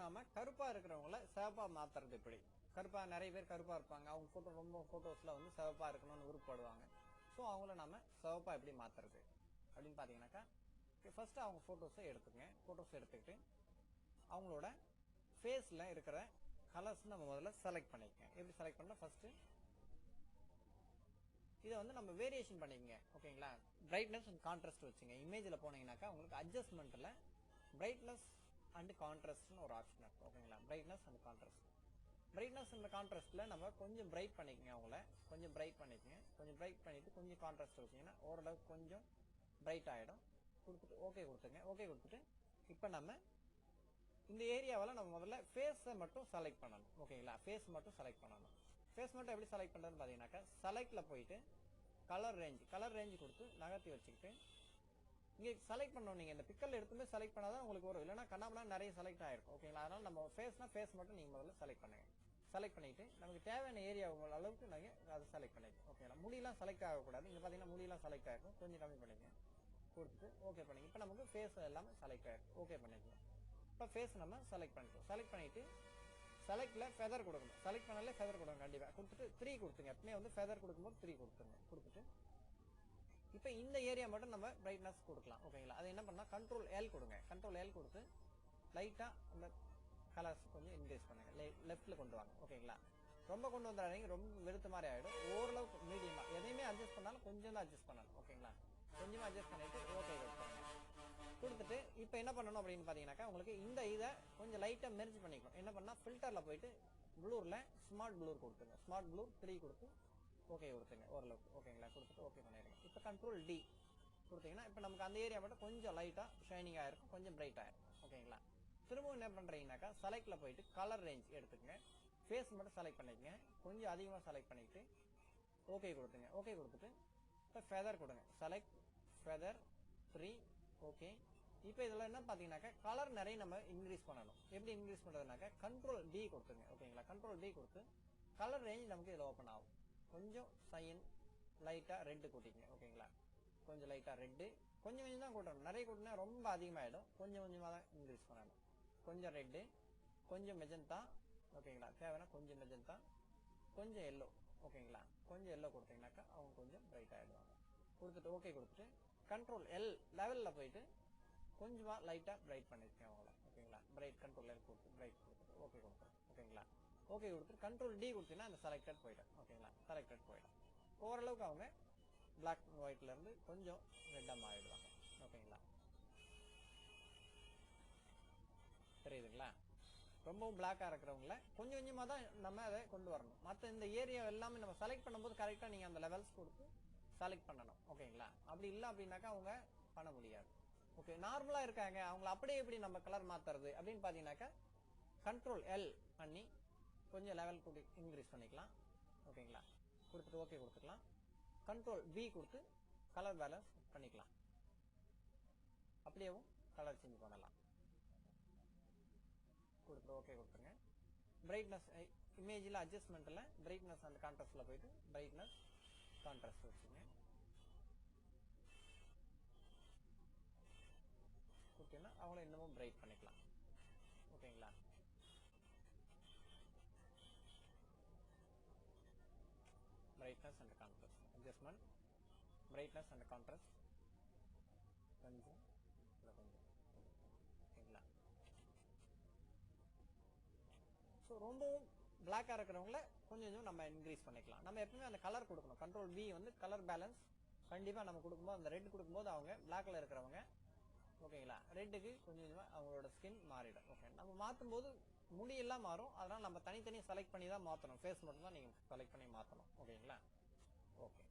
நாம கருப்பா இருக்கிறவங்கள சிவப்பா மாத்துறது எப்படி? கருப்பா நிறைய பேர் கருப்பா இருப்பாங்க. அவங்க போட்டோஸ்ல வந்து சிவப்பா இருக்கணும்னு விருப்பப்படுவாங்க. ஸோ அவங்கள நாம சிவப்பா எப்படி மாத்துறது அப்படின்னு பாத்தீங்கன்னாக்கா, ஃபர்ஸ்ட் அவங்க போட்டோஸை எடுத்துக்கங்க. போட்டோஸ் எடுத்துக்கிட்டு அவங்களோட ஃபேஸ்ல இருக்கிற கலர்ஸ் நம்ம முதல்ல செலக்ட் பண்ணிக்கங்க. எப்படி செலக்ட் பண்ணலாம்? ஃபர்ஸ்ட் இதை வந்து நம்ம வேரியேஷன் பண்ணிக்கங்க. ஓகேங்களா? பிரைட்னஸ் அண்ட் கான்ட்ராஸ்ட் வச்சுங்க. இமேஜ்ல போனீங்கன்னாக்கா உங்களுக்கு அட்ஜஸ்ட்மெண்ட்ல பிரைட்னஸ் அண்ட் கான்ட்ராஸ்ட்னு ஒரு ஆப்ஷன் இருக்கு. ஓகேங்களா? Brightness and contrast. Brightness and கான்ட்ராஸ்ட்ல நம்ம கொஞ்சம் பிரைட் பண்ணிக்கங்க. அவங்கள கொஞ்சம் பிரைட் பண்ணிக்கங்க. கொஞ்சம் பிரைட் பண்ணிட்டு கொஞ்சம் கான்ட்ராஸ்ட் வச்சீங்கன்னா ஓரளவுக்கு கொஞ்சம் பிரைட் ஆயிடும். கொடுத்துட்டு ஓகே கொடுத்துங்க. ஓகே கொடுத்துட்டு இப்போ நம்ம இந்த ஏரியாவில் நம்ம முதல்ல ஃபேஸை மட்டும் செலக்ட் பண்ணணும். ஓகேங்களா? ஃபேஸ் மட்டும் செலக்ட் பண்ணணும். ஃபேஸ் மட்டும் எப்படி செலக்ட் பண்ணுறதுன்னு பார்த்தீங்கன்னாக்கா, செலக்ட்ல போயிட்டு கலர் ரேஞ்ச் கொடுத்து நகர்த்தி வச்சுக்கிட்டு இங்கே செலக்ட் பண்ணணும். நீங்கள் இந்த பிக்கல் எடுத்துமே செலக்ட் பண்ணாதான் உங்களுக்கு வரும். இல்லைன்னா கண்ணாமனா நிறைய செலக்ட் ஆயிருக்கும். ஓகேங்களா? அதனால நம்ம ஃபேஸ் மட்டும் நீங்கள் முதல்ல செலக்ட் பண்ணுங்க. செலக்ட் பண்ணிட்டு நமக்கு தேவையான ஏரியா அளவுக்கு நீங்கள் அதை செலக்ட் பண்ணிக்கணும். ஓகேங்களா? முடியெல்லாம் செலக்ட் ஆகக்கூடாது. இங்கே பார்த்தீங்கன்னா முடியெல்லாம் செலக்ட் ஆகிருக்கும். கொஞ்சம் கம்மி பண்ணிக்கங்க. கொடுத்துட்டு ஓகே பண்ணிங்க. இப்போ நமக்கு ஃபேஸ் எல்லாமே செலக்ட் ஆகிருக்கும். ஓகே பண்ணிக்கலாம். இப்போ ஃபேஸ் நம்ம செலக்ட் பண்ணிட்டோம். செலக்ட் பண்ணிட்டு செலக்ட்ல ஃபெதர் கொடுக்கணும். செலக்ட் பண்ணாலே ஃபெதர் கொடுங்க. கண்டிப்பாக கொடுத்துட்டு 3 கொடுத்துங்க. எப்பவுமே வந்து ஃபெதர் கொடுக்கும்போது 3 கொடுத்துருங்க. கொடுத்துட்டு இப்போ இந்த ஏரியா மட்டும் நம்ம பிரைட்னஸ் கொடுக்கலாம். ஓகேங்களா? அது என்ன பண்ணா கண்ட்ரோல் எல் கொடுங்க. கண்ட்ரோல் எல் கொடுத்து லைட்டா அந்த கலர்ஸ் கொஞ்சம் இன்க்ரீஸ் பண்ணுங்க. லெஃப்ட்ல கொண்டு வாங்க. ஓகேங்களா? ரொம்ப கொண்டு வந்துடாதீங்க. ரொம்ப வெறுத்த மாதிரி ஆயிடும். ஓரளவுக்கு மீடியமா எதையுமே அட்ஜஸ்ட் பண்ணாலும் கொஞ்சம் தான் அட்ஜஸ்ட் பண்ணணும். ஓகேங்களா? கொஞ்சமா அட்ஜஸ்ட் பண்ணிட்டு ஓகே கொடுத்துட்டு இப்போ என்ன பண்ணணும் அப்படின்னு பாத்தீங்கன்னாக்கா, உங்களுக்கு இந்த இதை கொஞ்சம் லைட்டா மெர்ஜ் பண்ணிக்கணும். என்ன பண்ணா ஃபில்டர்ல போயிட்டு ப்ளூர்ல ஸ்மார்ட் ப்ளூர் கொடுத்துங்க. ஸ்மார்ட் ப்ளூர் 3 கொடுத்து ஓகே கொடுத்துங்க. ஓரளவுக்கு ஓகேங்களா? கொடுத்துட்டு ஓகே பண்ணிடுங்க. இப்போ கண்ட்ரோல் டி கொடுத்தீங்கன்னா இப்போ நமக்கு அந்த ஏரியா மட்டும் கொஞ்சம் லைட்டா ஷைனிங் ஆயிருக்கும். கொஞ்சம் பிரைட் ஆயிருக்கும். ஓகேங்களா? திரும்பவும் என்ன பண்றீங்கன்னாக்கா, செலக்ட்ல போயிட்டு கலர் ரேஞ்ச் எடுத்துக்கங்க. ஃபேஸ் மட்டும் செலக்ட் பண்ணிக்கங்க. கொஞ்சம் அதிகமாக செலக்ட் பண்ணிட்டு ஓகே கொடுத்துங்க. ஓகே கொடுத்துட்டு இப்போ ஃபெதர் கொடுங்க. Select feather 3 okay. இப்போ இதெல்லாம் என்ன பாத்தீங்கன்னாக்கா, கலர் நிறைய நம்ம இன்க்ரீஸ் பண்ணணும். எப்படி இன்க்ரீஸ் பண்றதுனாக்கா கண்ட்ரோல் டி கொடுத்துங்க. ஓகேங்களா? கண்ட்ரோல் டி கொடுத்து கலர் ரேஞ்ச் நமக்கு இதில் ஓப்பன் ஆகும். கொஞ்சம் சைன் லைட்டா ரெட் கூட்டிக்கங்க. ஓகேங்களா? கொஞ்சம் லைட்டா ரெட்டு கொஞ்சம் கொஞ்சம் தான் கூட்டணும். நிறைய கூட்டினா ரொம்ப அதிகமாயிடும். கொஞ்சம் கொஞ்சமாக தான் இன்க்ரீஸ் பண்ணணும். கொஞ்சம் ரெட்டு, கொஞ்சம் மெஜந்தா. ஓகேங்களா? தேவைன்னா கொஞ்சம் மெஜந்தா, கொஞ்சம் எல்லோ. ஓகேங்களா? கொஞ்சம் எல்லோ கொடுத்தீங்கன்னாக்கா அவங்க கொஞ்சம் பிரைட் ஆயிடுவாங்க. கொடுத்துட்டு ஓகே கொடுத்துட்டு கண்ட்ரோல் எல் லெவல்ல போயிட்டு கொஞ்சமா லைட்டா பிரைட் பண்ணிருக்கேன் அவங்கள. ஓகேங்களா? பிரைட் கண்ட்ரோல் எல் கொடுத்து பிரைட் கொடுத்துட்டு ஓகே கொடுத்துரும். ஓகேங்களா? ஓகே கொடுத்துட்டு கண்ட்ரோல் டி கொடுத்தீங்கன்னா அந்த செலக்டட் போயிடும். ஓகேங்களா? செலக்டட் போயிடும். ஓரளவுக்கு அவங்க பிளாக் அண்ட் ஒயிட்ல இருந்து கொஞ்சம் ரெட்டா மாறிடுவாங்க. ஓகேங்களா? தெரியுதுங்களா? ரொம்பவும் பிளாக்கா இருக்கிறவங்கள கொஞ்சம் கொஞ்சமா தான் நம்ம அதை கொண்டு வரணும். மற்ற இந்த ஏரியா எல்லாமே நம்ம செலக்ட் பண்ணும்போது கரெக்டா நீங்க அந்த லெவல்ஸ் கொடுத்து செலக்ட் பண்ணணும். ஓகேங்களா? அப்படி இல்லை அப்படின்னாக்கா அவங்க பண்ண முடியாது. ஓகே, நார்மலா இருக்காங்க அவங்களை அப்படியே எப்படி நம்ம கலர் மாத்துறது அப்படின்னு பாத்தீங்கன்னாக்கா, கண்ட்ரோல் எல் பண்ணி கொஞ்சம் லெவல் கூட்டி இன்க்ரீஸ் பண்ணிக்கலாம். ஓகேங்களா? கொடுத்துட்டு ஓகே கொடுத்துக்கலாம். கண்ட்ரோல் பி கொடுத்து கலர் பேலன்ஸ் பண்ணிக்கலாம். அப்படியேவும் கலர் சேஞ்ச் பண்ணலாம். கொடுத்துட்டு ஓகே கொடுத்துருங்க. பிரைட்னஸ் இமேஜில் அட்ஜஸ்ட்மெண்ட்ல பிரைட்னஸ் அண்ட் கான்ட்ராஸ்ட்ல போயிட்டு பிரைட்னஸ் கான்ட்ராஸ்ட் வச்சுங்க. ஓகேன்னா அவங்கள இன்னமும் பிரைட் பண்ணிக்கலாம். ஓகேங்களா? Brightness and contrast adjustment, brightness and contrast கொஞ்சம் கொஞ்சம். ஓகேங்களா? ஸோ ரொம்பவும் பிளாக்கா இருக்கிறவங்கள கொஞ்சம் கொஞ்சம் நம்ம இன்க்ரீஸ் பண்ணிக்கலாம். நம்ம எப்பவுமே அந்த கலர் கொடுக்கணும். கண்ட்ரோல் பி வந்து கலர் பேலன்ஸ் கண்டிப்பா நம்ம கொடுக்கும்போது அந்த ரெட் கொடுக்கும்போது அவங்க பிளாக்ல இருக்கிறவங்க ஓகேங்களா, ரெட்டுக்கு கொஞ்சம் கொஞ்சமா அவங்களோட ஸ்கின் மாறிடும். ஓகே, நம்ம மாற்றும் போது முடியெல்லாம் மாறும். அதனால நம்ம தனித்தனியாக செலக்ட் பண்ணி தான் மாற்றணும். ஃபேஸ் மட்டும் தான் நீங்கள் செலக்ட் பண்ணி மாற்றணும். ஓகேங்களா? ஓகே.